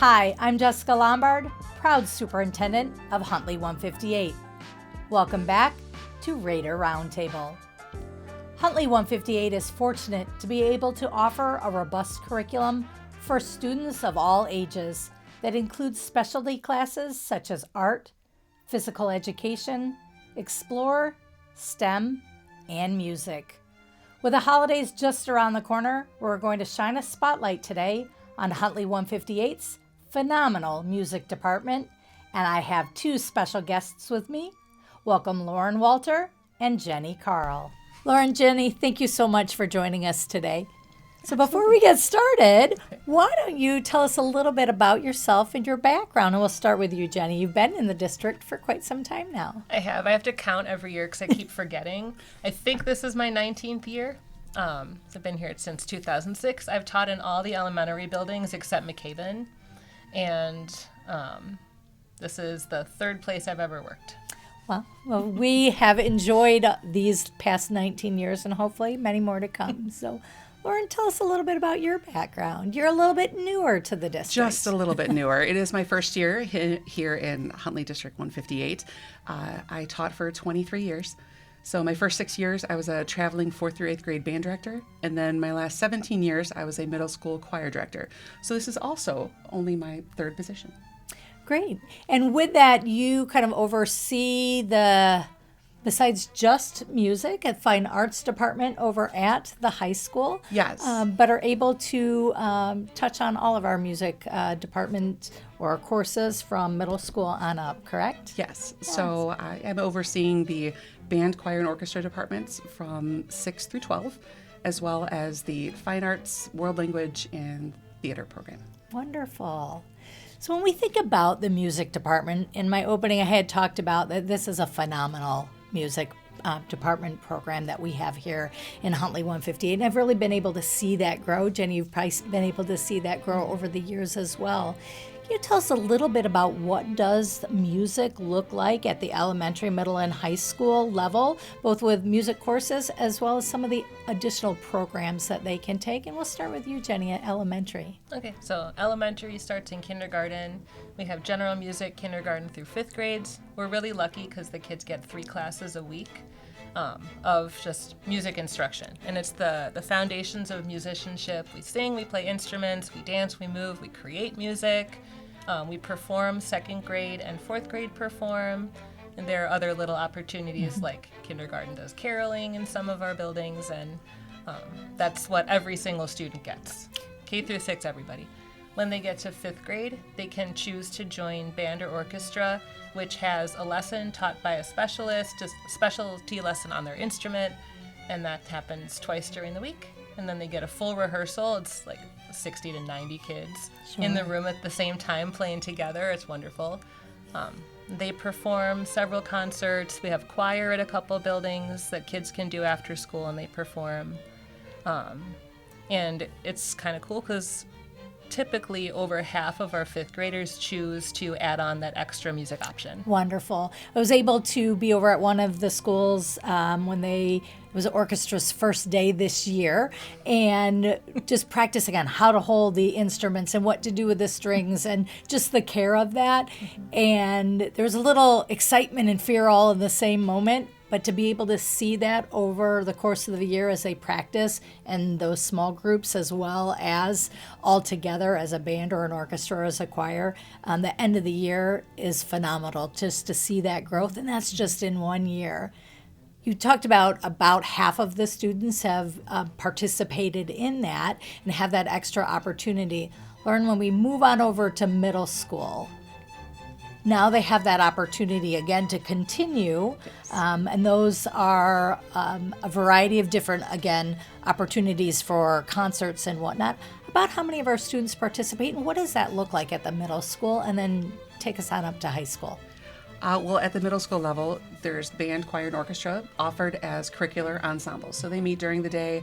Hi, I'm Jessica Lombard, proud superintendent of Huntley 158. Welcome back to RAIDER Roundtable. Huntley 158 is fortunate to be able to offer a robust curriculum for students of all ages that includes specialty classes such as art, physical education, explore, STEM, and music. With the holidays just around the corner, we're going to shine a spotlight today on Huntley 158's phenomenal music department, and I have two special guests with me. Welcome Lauren Walter and Jenny Karl. Lauren, Jenny, thank you so much for joining us today. So before we get started, why don't you tell us a little bit about yourself and your background? And we'll start with you, Jenny. You've been in the district for quite some time now. I have. I have to count every year because I keep forgetting. I think this is my 19th year. I've been here since 2006. I've taught in all the elementary buildings except McCaven. And this is the third place I've ever worked. Well, we have enjoyed these past 19 years and hopefully many more to come. So, Lauren, tell us a little bit about your background. You're a little bit newer to the district. Just a little bit newer. It is my first year here in Huntley District 158. I taught for 23 years. So my first 6 years, I was a traveling 4th through 8th grade band director. And then my last 17 years, I was a middle school choir director. So this is also only my third position. Great. And with that, you kind of oversee besides just music, at Fine Arts Department over at the high school. Yes. But are able to touch on all of our music department or courses from middle school on up, correct? Yes. So I am overseeing the band, choir, and orchestra departments from 6 through 12, as well as the fine arts, world language, and theater program. Wonderful. So when we think about the music department, in my opening I had talked about that this is a phenomenal music department program that we have here in Huntley 158. And I've really been able to see that grow. Jenny, you've probably been able to see that grow over the years as well. Can you tell us a little bit about what does music look like at the elementary, middle, and high school level, both with music courses as well as some of the additional programs that they can take? And we'll start with you, Jenny, at elementary. Okay, so elementary starts in kindergarten. We have general music, kindergarten through 5th grades. We're really lucky because the kids get 3 classes a week of just music instruction. And it's the foundations of musicianship. We sing, we play instruments, we dance, we move, we create music. We perform, 2nd grade and 4th grade perform. And there are other little opportunities like kindergarten does caroling in some of our buildings. And that's what every single student gets. K through 6, everybody. When they get to 5th grade, they can choose to join band or orchestra, which has a lesson taught by a specialist, a specialty lesson on their instrument, and that happens twice during the week. And then they get a full rehearsal. It's like 60 to 90 kids in the room at the same time playing together. It's wonderful. They perform several concerts. We have choir at a couple buildings that kids can do after school, and they perform. And it's kind of cool because typically over half of our 5th graders choose to add on that extra music option. Wonderful. I was able to be over at one of the schools when it was orchestra's first day this year, and just practicing on how to hold the instruments and what to do with the strings and just the care of that. And there was a little excitement and fear all in the same moment. But to be able to see that over the course of the year as they practice and those small groups as well as all together as a band or an orchestra or as a choir, the end of the year is phenomenal just to see that growth. And that's just in 1 year. You talked about half of the students have participated in that and have that extra opportunity. Lauren, when we move on over to middle school, now they have that opportunity again to continue, and those are a variety of different, again, opportunities for concerts and whatnot. About how many of our students participate, and what does that look like at the middle school? And then take us on up to high school. Well, at the middle school level, there's band, choir, and orchestra offered as curricular ensembles. So they meet during the day.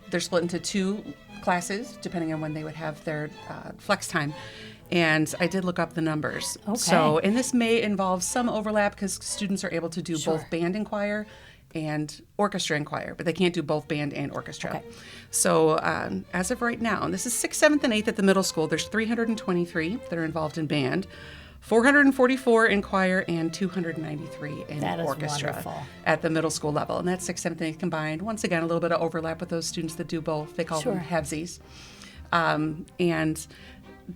They're split into 2 classes, depending on when they would have their flex time. And I did look up the numbers. Okay. So, and this may involve some overlap because students are able to do both band and choir and orchestra and choir, but they can't do both band and orchestra. Okay. So as of right now, and this is 6th, 7th, and 8th at the middle school, there's 323 that are involved in band, 444 in choir, and 293 in That is orchestra wonderful. at the middle school level. And that's 6th, 7th, and 8th combined. Once again, a little bit of overlap with those students that do both. They call them Sure. HEVSIs. And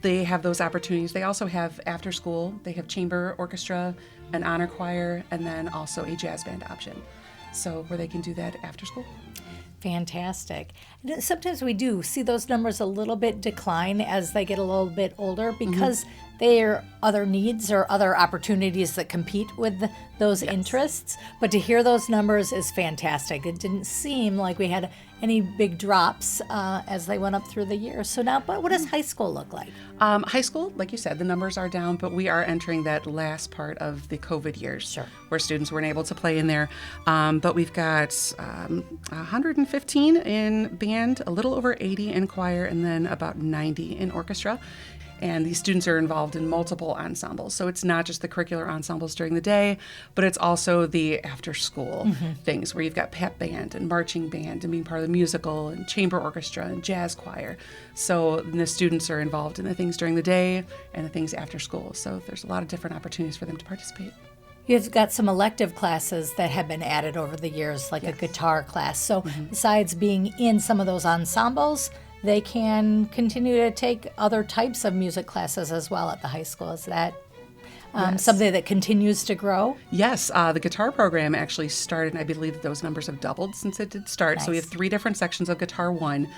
they have those opportunities. They also have after school, they have chamber orchestra, an honor choir, and then also a jazz band option. So where they can do that after school. Fantastic. And sometimes we do see those numbers a little bit decline as they get a little bit older because there are other needs or other opportunities that compete with those interests. But to hear those numbers is fantastic. It didn't seem like we had any big drops as they went up through the year. So now, but what does high school look like? High school, like you said, the numbers are down, but we are entering that last part of the COVID years, Sure. where students weren't able to play in there. But we've got 115 in band, a little over 80 in choir, and then about 90 in orchestra. And these students are involved in multiple ensembles. So it's not just the curricular ensembles during the day, but it's also the after school things where you've got pep band and marching band and being part of the musical and chamber orchestra and jazz choir. So the students are involved in the things during the day and the things after school. So there's a lot of different opportunities for them to participate. You've got some elective classes that have been added over the years, like a guitar class. So besides being in some of those ensembles, they can continue to take other types of music classes as well at the high school. Is that something that continues to grow? Yes, the guitar program actually started, and I believe that those numbers have doubled since it did start. So we have Nice. 3 different sections of Guitar 1.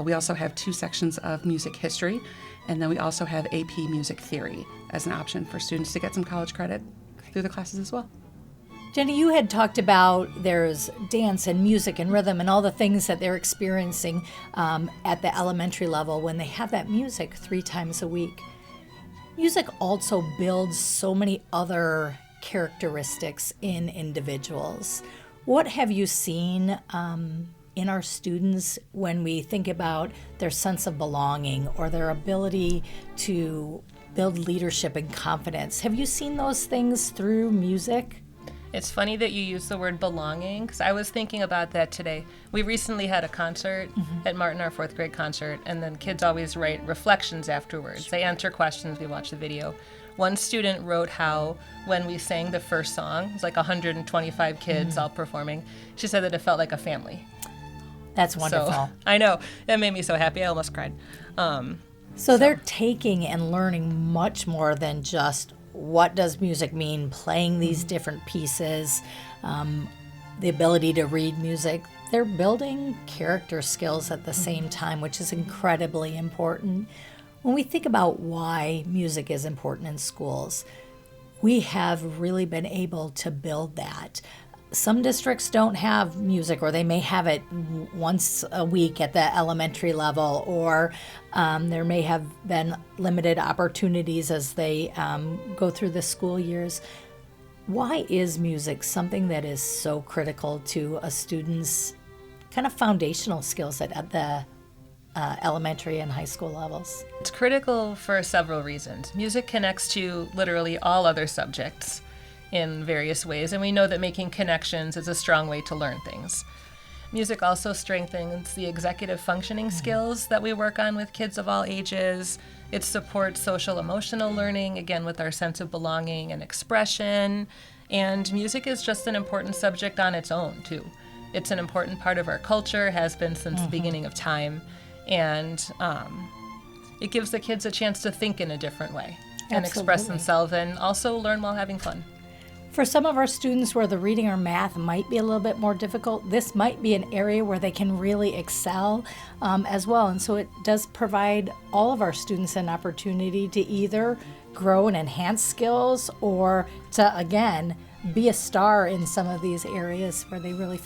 We also have 2 sections of Music History, and then we also have AP Music Theory as an option for students to get some college credit through the classes as well. Jenny, you had talked about there's dance and music and rhythm and all the things that they're experiencing at the elementary level when they have that music 3 times a week. Music also builds so many other characteristics in individuals. What have you seen in our students when we think about their sense of belonging or their ability to build leadership and confidence? Have you seen those things through music? It's funny that you use the word belonging, because I was thinking about that today. We recently had a concert at Martin, our 4th grade concert, and then kids always write reflections afterwards. They answer questions, we watch the video. One student wrote how when we sang the first song, it was like 125 kids all performing, she said that it felt like a family. That's wonderful. So, I know, that made me so happy, I almost cried. So they're taking and learning much more than just what does music mean, playing these different pieces, the ability to read music. They're building character skills at the same time, which is incredibly important. When we think about why music is important in schools, we have really been able to build that. Some districts don't have music, or they may have it once a week at the elementary level, or there may have been limited opportunities as they go through the school years. Why is music something that is so critical to a student's kind of foundational skills at the elementary and high school levels? It's critical for several reasons. Music connects to literally all other subjects in various ways, and we know that making connections is a strong way to learn things. Music also strengthens the executive functioning skills that we work on with kids of all ages. It supports social emotional learning, again with our sense of belonging and expression. And music is just an important subject on its own, too. It's an important part of our culture, has been since the beginning of time. And it gives the kids a chance to think in a different way and express Absolutely. themselves, and also learn while having fun. For some of our students where the reading or math might be a little bit more difficult, this might be an area where they can really excel as well. And so it does provide all of our students an opportunity to either grow and enhance skills, or to, again, be a star in some of these areas where they really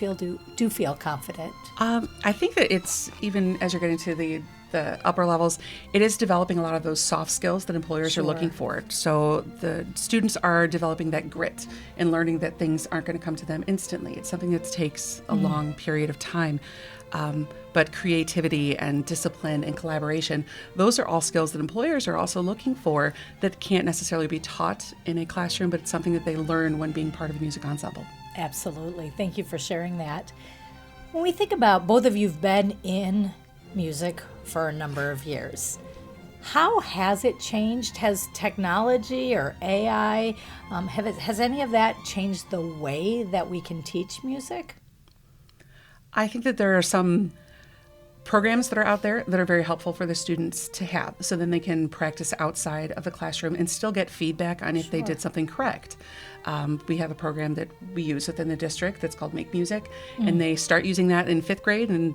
do feel confident. I think that it's, even as you're getting to the upper levels, it is developing a lot of those soft skills that employers are looking for. So the students are developing that grit and learning that things aren't going to come to them instantly. It's something that takes a long period of time. But creativity and discipline and collaboration, those are all skills that employers are also looking for that can't necessarily be taught in a classroom, but it's something that they learn when being part of a music ensemble. Absolutely. Thank you for sharing that. When we think about both of you've been in music for a number of years, how has it changed? Has technology or AI, has any of that changed the way that we can teach music? I think that there are some programs that are out there that are very helpful for the students to have, so then they can practice outside of the classroom and still get feedback on if they did something correct. We have a program that we use within the district that's called Make Music, and they start using that in 5th grade and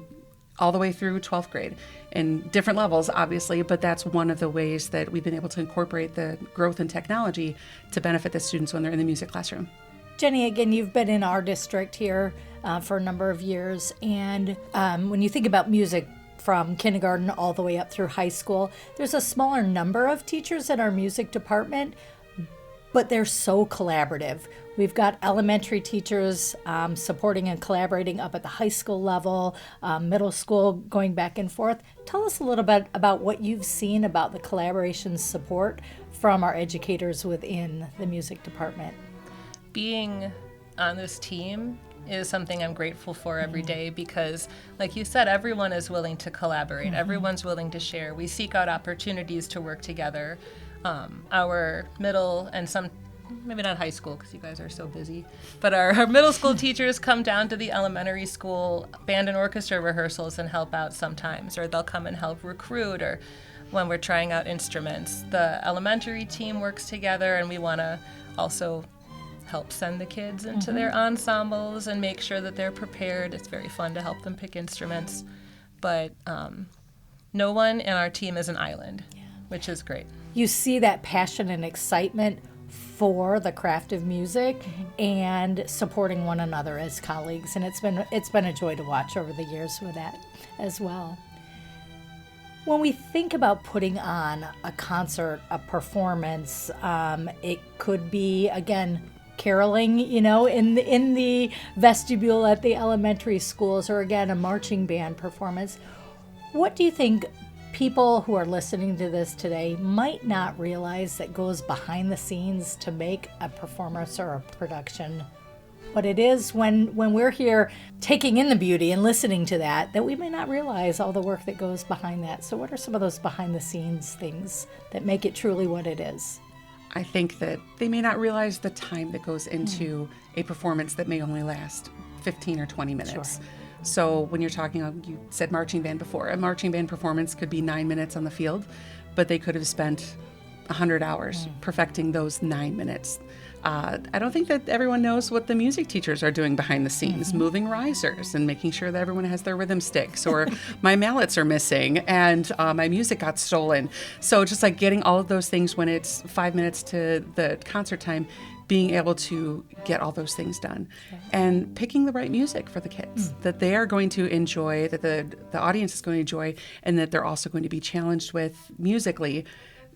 all the way through 12th grade in different levels, obviously, but that's one of the ways that we've been able to incorporate the growth in technology to benefit the students when they're in the music classroom. Jenny, again, you've been in our district here for a number of years, and when you think about music from kindergarten all the way up through high school, there's a smaller number of teachers in our music department, but they're so collaborative. We've got elementary teachers supporting and collaborating up at the high school level, middle school going back and forth. Tell us a little bit about what you've seen about the collaboration support from our educators within the music department. Being on this team is something I'm grateful for every day because, like you said, everyone is willing to collaborate. Everyone's willing to share. We seek out opportunities to work together. Our middle and some, maybe not high school because you guys are so busy, but our middle school teachers come down to the elementary school band and orchestra rehearsals and help out sometimes, or they'll come and help recruit, or when we're trying out instruments. The elementary team works together, and we want to also help send the kids into their ensembles and make sure that they're prepared. It's very fun to help them pick instruments, but no one in our team is an island, which is great. You see that passion and excitement for the craft of music and supporting one another as colleagues, and it's been a joy to watch over the years with that as well. When we think about putting on a concert, a performance, it could be, again, caroling, in the vestibule at the elementary schools, or again, a marching band performance. What do you think people who are listening to this today might not realize that goes behind the scenes to make a performance or a production what it is when we're here taking in the beauty and listening to that we may not realize all the work that goes behind that? So what are some of those behind the scenes things that make it truly what it is? I think that they may not realize the time that goes into a performance that may only last 15 or 20 minutes. Sure. So when you're talking, you said marching band before. A marching band performance could be 9 minutes on the field, but they could have spent 100 hours perfecting those 9 minutes. I don't think that everyone knows what the music teachers are doing behind the scenes, moving risers and making sure that everyone has their rhythm sticks, or my mallets are missing and my music got stolen. So just like getting all of those things when it's 5 minutes to the concert time, being able to get all those things done and picking the right music for the kids that they are going to enjoy, that the audience is going to enjoy, and that they're also going to be challenged with musically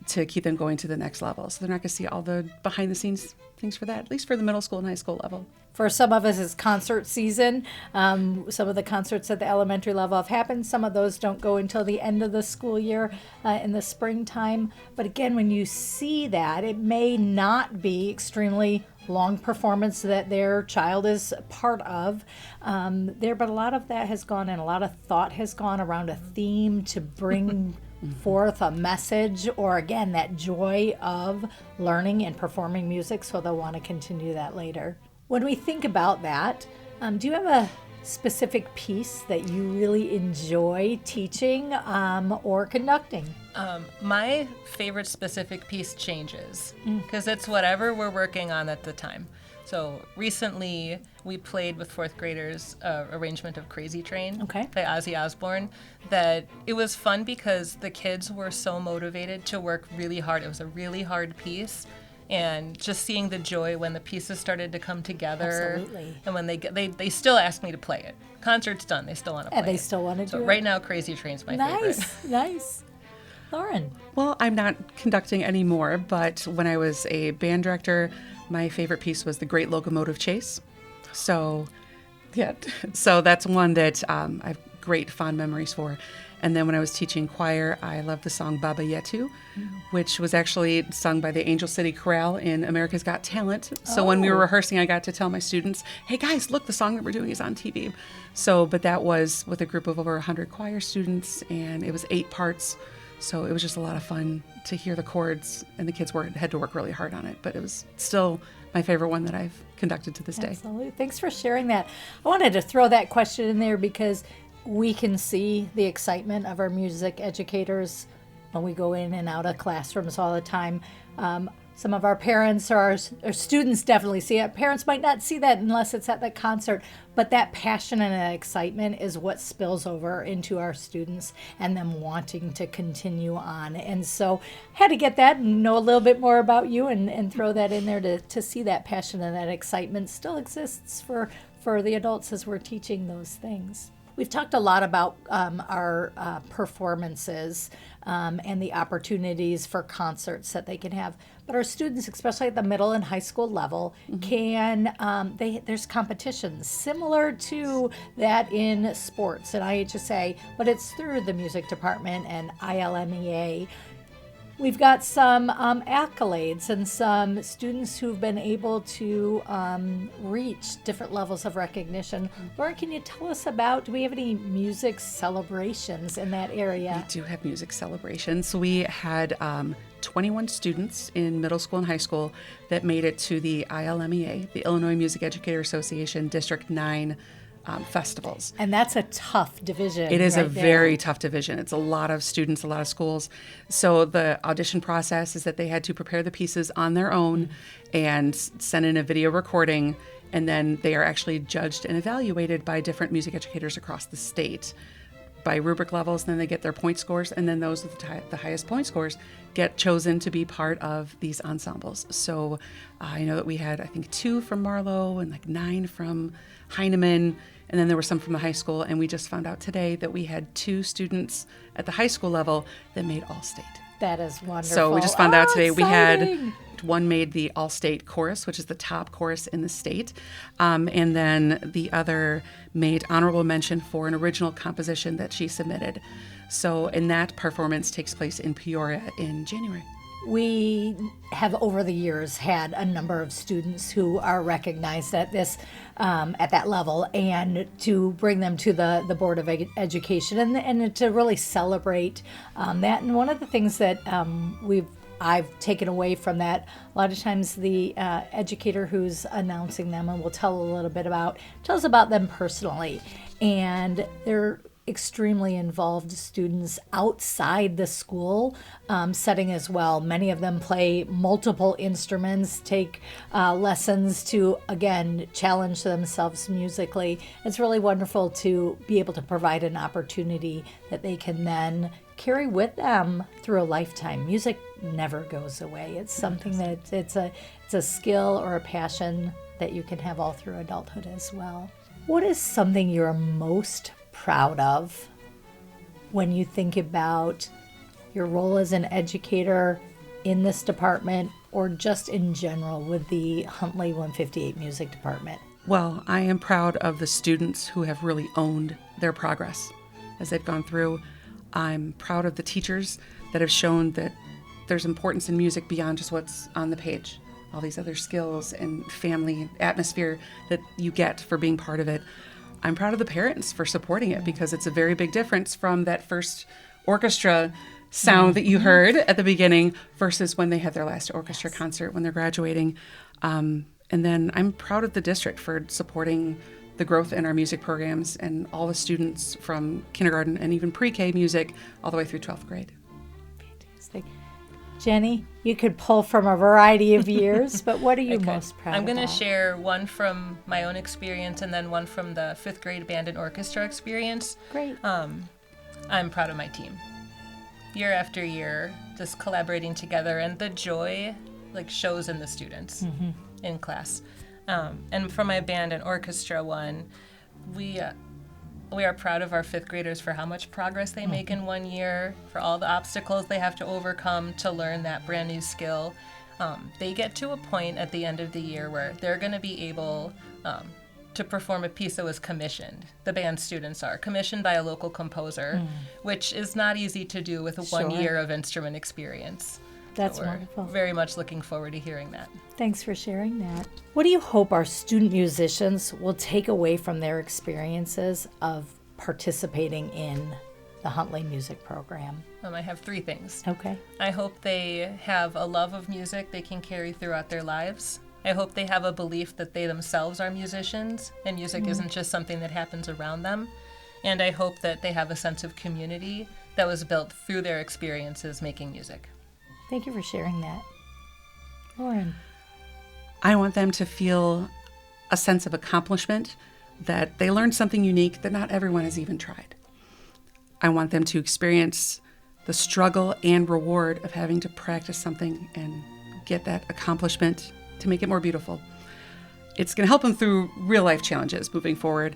to keep them going to the next level. So they're not going to see all the behind the scenes things for that, at least for the middle school and high school level. For some of us, it's concert season. Some of the concerts at the elementary level have happened. Some of those don't go until the end of the school year in the springtime. But again, when you see that, it may not be extremely long performance that their child is part of but a lot of that has gone, and a lot of thought has gone around a theme to bring forth a message, or again, that joy of learning and performing music, so they'll want to continue that later. When we think about that, do you have a specific piece that you really enjoy teaching or conducting? My favorite specific piece changes because it's whatever we're working on at the time. So recently we played with 4th graders arrangement of Crazy Train by Ozzy Osbourne. That it was fun because the kids were so motivated to work really hard. It was a really hard piece. And just seeing the joy when the pieces started to come together. Absolutely. And when they still asked me to play it. Concert's done. They still want to play it. And they still want to do it. So right now, Crazy Train's my favorite. Nice. Lauren? Well, I'm not conducting anymore, but when I was a band director, my favorite piece was The Great Locomotive Chase. So that's one that I have great fond memories for. And then when I was teaching choir, I loved the song Baba Yetu, which was actually sung by the Angel City Chorale in America's Got Talent. So when we were rehearsing, I got to tell my students, hey guys, look, the song that we're doing is on TV. But that was with a group of over 100 choir students, and it was 8 parts. So it was just a lot of fun to hear the chords, and the kids had to work really hard on it. But it was still my favorite one that I've conducted to this day. Absolutely. Thanks for sharing that. I wanted to throw that question in there because we can see the excitement of our music educators when we go in and out of classrooms all the time. Some of our parents or our students definitely see it. Parents might not see that unless it's at the concert, but that passion and that excitement is what spills over into our students and them wanting to continue on. And so had to get that and know a little bit more about you and throw that in there to see that passion and that excitement still exists for the adults as we're teaching those things. We've talked a lot about our performances and the opportunities for concerts that they can have. But our students, especially at the middle and high school level, there's competitions similar to that in sports and IHSA, but it's through the music department and ILMEA. We've got some accolades and some students who've been able to reach different levels of recognition. Lauren, can you tell us do we have any music celebrations in that area? We do have music celebrations. So we had 21 students in middle school and high school that made it to the ILMEA, the Illinois Music Educator Association District 9 festivals. And that's a tough division. It is right a there. very tough division. It's a lot of students, a lot of schools. So the audition process is that they had to prepare the pieces on their own and send in a video recording, and then they are actually judged and evaluated by different music educators across the state by rubric levels. And then they get their point scores, and then those with the highest point scores get chosen to be part of these ensembles. So I know that we had, I think, 2 from Marlowe and like 9 from Heinemann. And then there were some from the high school, and we just found out today that we had 2 students at the high school level that made All-State. That is wonderful. So we just found out today exciting. we had one made the All-State chorus, which is the top chorus in the state, and then the other made honorable mention for an original composition that she submitted. So, and that performance takes place in Peoria in January. We have over the years had a number of students who are recognized at that level, and to bring them to the Board of Education and to really celebrate that. And one of the things that I've taken away from that, a lot of times the educator who's announcing them and will tells about them personally, and they're extremely involved students outside the school setting as well. Many of them play multiple instruments, take lessons to, again, challenge themselves musically. It's really wonderful to be able to provide an opportunity that they can then carry with them through a lifetime. Music never goes away. It's something that it's a skill or a passion that you can have all through adulthood as well. What is something you're most proud of when you think about your role as an educator in this department or just in general with the Huntley 158 Music Department? Well, I am proud of the students who have really owned their progress as they've gone through. I'm proud of the teachers that have shown that there's importance in music beyond just what's on the page. All these other skills and family atmosphere that you get for being part of it. I'm proud of the parents for supporting it, because it's a very big difference from that first orchestra sound that you heard at the beginning versus when they had their last orchestra concert when they're graduating. And then I'm proud of the district for supporting the growth in our music programs and all the students from kindergarten and even pre-K music all the way through 12th grade. Fantastic. Jenny, you could pull from a variety of years, but what are you most proud of? I'm going to share one from my own experience and then one from the 5th grade band and orchestra experience. Great. I'm proud of my team. Year after year, just collaborating together, and the joy shows in the students in class. And for my band and orchestra one, we are proud of our 5th graders for how much progress they make in 1 year, for all the obstacles they have to overcome to learn that brand new skill. They get to a point at the end of the year where they're going to be able to perform a piece that was commissioned. The band students are commissioned by a local composer, which is not easy to do with 1 year of instrument experience. That's So we're wonderful. very much looking forward to hearing that. Thanks for sharing that. What do you hope our student musicians will take away from their experiences of participating in the Huntley music program? I have 3 things. Okay. I hope they have a love of music they can carry throughout their lives. I hope they have a belief that they themselves are musicians and music isn't just something that happens around them. And I hope that they have a sense of community that was built through their experiences making music. Thank you for sharing that. Lauren. I want them to feel a sense of accomplishment, that they learned something unique that not everyone has even tried. I want them to experience the struggle and reward of having to practice something and get that accomplishment to make it more beautiful. It's going to help them through real life challenges moving forward.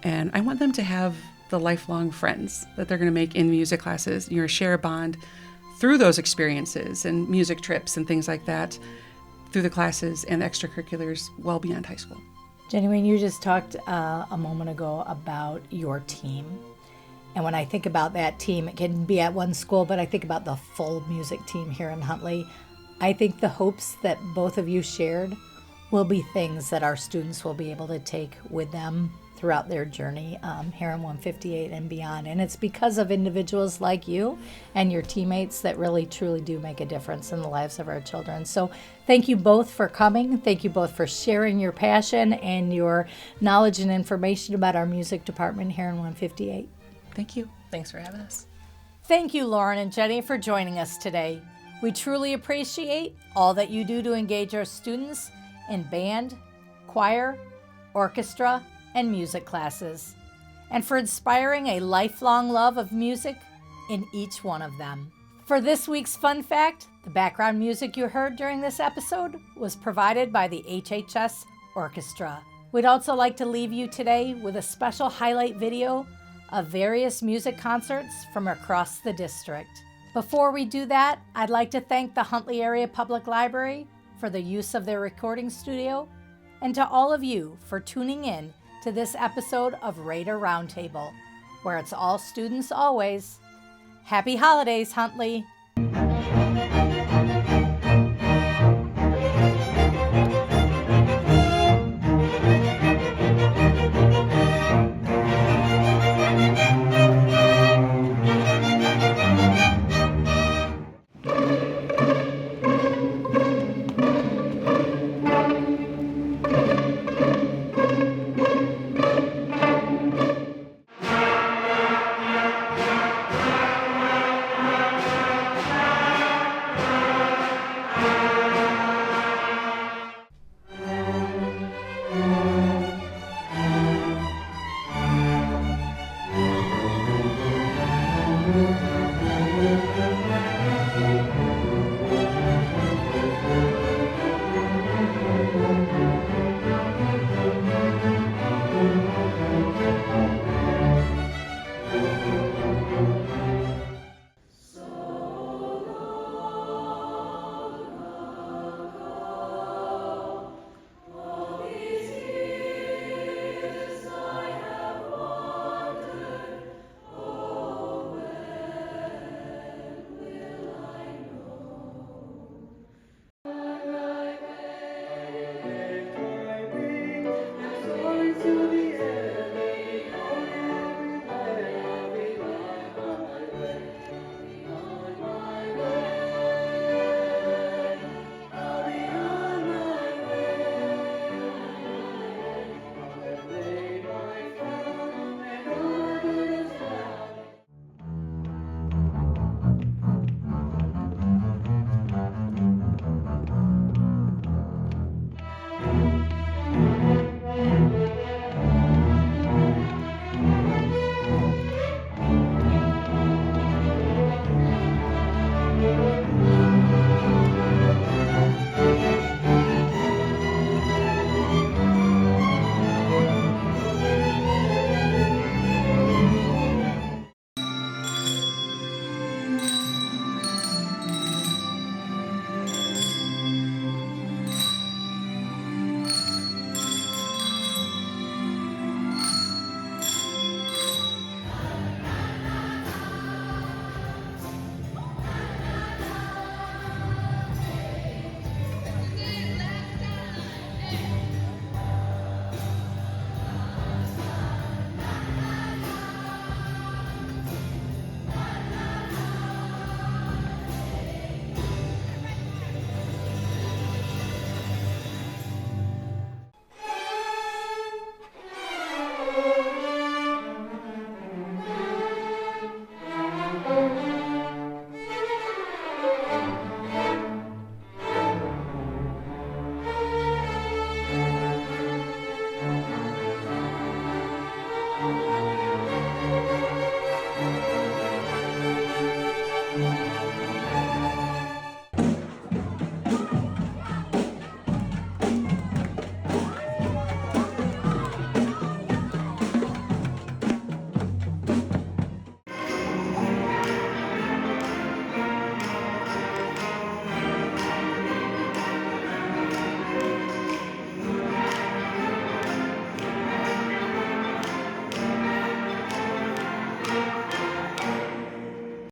And I want them to have the lifelong friends that they're going to make in music classes. Share a bond through those experiences and music trips and things like that, through the classes and the extracurriculars well beyond high school. Jenny, when you just talked a moment ago about your team, and when I think about that team, it can be at one school, but I think about the full music team here in Huntley. I think the hopes that both of you shared will be things that our students will be able to take with them throughout their journey here in 158 and beyond. And it's because of individuals like you and your teammates that really truly do make a difference in the lives of our children. So thank you both for coming. Thank you both for sharing your passion and your knowledge and information about our music department here in 158. Thank you. Thanks for having us. Thank you, Lauren and Jenny, for joining us today. We truly appreciate all that you do to engage our students in band, choir, orchestra, and music classes, and for inspiring a lifelong love of music in each one of them. For this week's fun fact, the background music you heard during this episode was provided by the HHS Orchestra. We'd also like to leave you today with a special highlight video of various music concerts from across the district. Before we do that, I'd like to thank the Huntley Area Public Library for the use of their recording studio, and to all of you for tuning in to this episode of RAIDER Roundtable, where it's all students always. Happy holidays, Huntley!